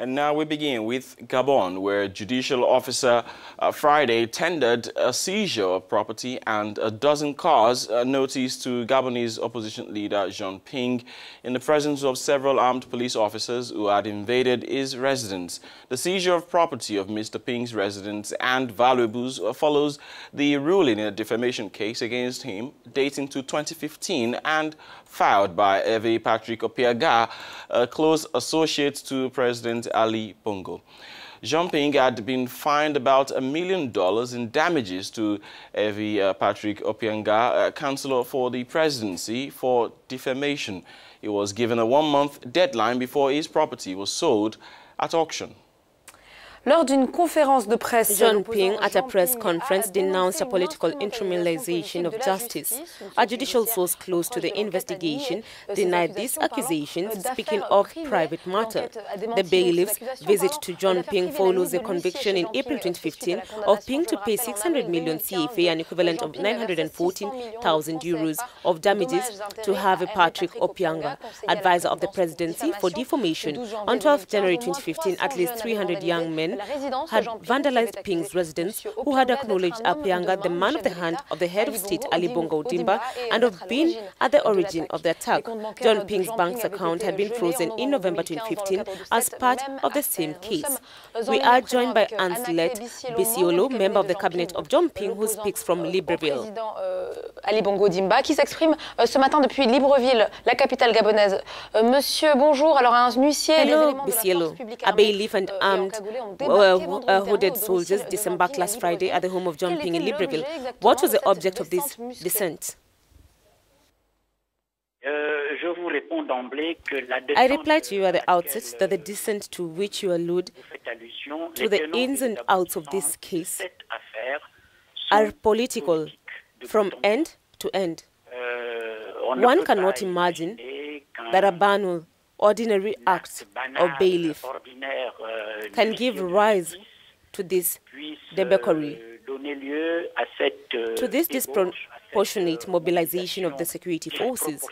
And now we begin with Gabon, where a judicial officer Friday tendered a seizure of property and a dozen cars notice to Gabonese opposition leader Jean Ping in the presence of several armed police officers who had invaded his residence. The seizure of property of Mr. Ping's residence and valuables follows the ruling in a defamation case against him dating to 2015 and filed by Hervé Patrick Opiangah, a close associate to President Ali Bongo. Jean Ping had been fined about $1 million in damages to Hervé Patrick Opiangah, councillor for the presidency, for defamation. He was given a one-month deadline before his property was sold at auction. Lors d'une conférence de presse, Jean Ping, at a press conference, denounced a political instrumentalization of justice. A judicial source close to the investigation denied these accusations, speaking of private matter. The bailiff's visit to Jean Ping follows the conviction in April 2015 of Ping to pay 600 million CFA, an equivalent of 914,000 euros, of damages to Hervé Patrick Opiangah, advisor of the presidency, for defamation. On 12 January 2015, at least 300 young men had vandalized Ping's residence, who had acknowledged Opiangah, the man of the hand of the head of state Ali Bongo and of being at the origin of the attack. John Ping's bank's account had been frozen in November 2015 as part of the same case. We are joined by Ancelet Bisiolo, member of the cabinet of John Ping, who speaks from Libreville. Ali Bongo Dimba, qui s'exprime ce matin depuis Libreville, la capitale gabonaise. Monsieur, bonjour. Alors, un huissier... Hello, Bisiolo. A bailiff and armed hooded soldiers disembarked last Friday at the home of John Ping in Libreville. What was the object of this descent? I reply to you at the outset that the descent to which you allude to the ins and outs of this case are political from end to end. One cannot imagine that a banal, ordinary act of bailiff can give rise to this debauchery, to this disproportionate mobilization of the security forces.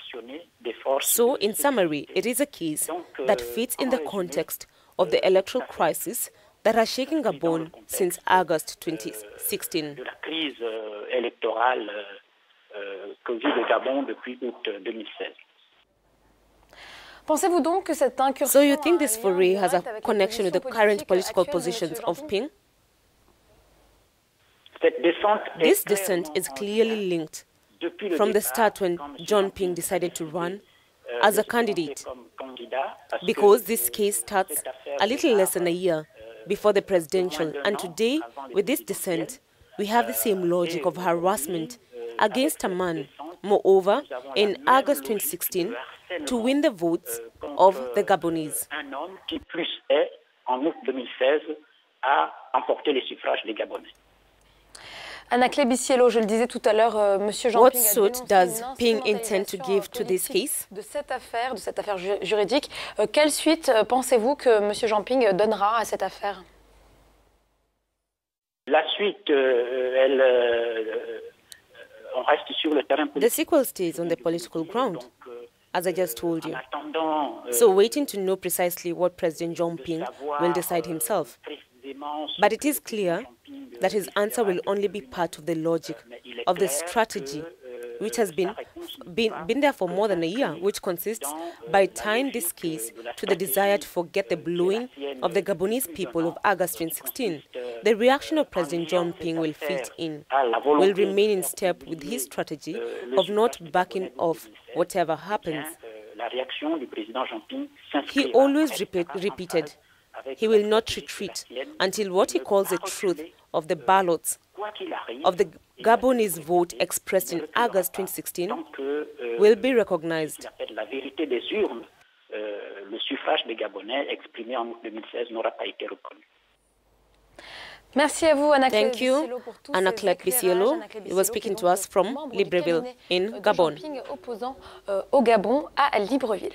So, in summary, it is a case that fits in the context of the electoral crisis that has shaken Gabon since August 2016. So you think this foray has a connection with the current political positions of Ping? This descent is clearly linked from the start when John Ping decided to run as a candidate, because this case starts a little less than a year before the presidential, and today, with this descent, we have the same logic of harassment against a man. Moreover, in August 2016, to win the votes of the Gabonese. Anaclet Bisielo, je le disais tout à l'heure, Monsieur Jean Ping. What suit does Ping intend to give to this case? De cette affaire juridique, quelle suite pensez-vous que Monsieur Jean Ping donnera à cette affaire? La suite, on reste sur le terrain politique. The sequel stays on the political ground, as I just told you. So waiting to know precisely what President Jean Ping will decide himself. But it is clear that his answer will only be part of the logic of the strategy which has been there for more than a year, which consists by tying this case to the desire to forget the blowing of the Gabonese people of August 2016. The reaction of President John Ping will fit in, will remain in step with his strategy of not backing off whatever happens. He always repeated, he will not retreat until what he calls the truth of the ballots of the Gabonese vote expressed in August 2016 will be recognized. Thank you, Anaclet Bisielo. He was speaking to us from Libreville in Gabon. Opposant au Gabon à Libreville.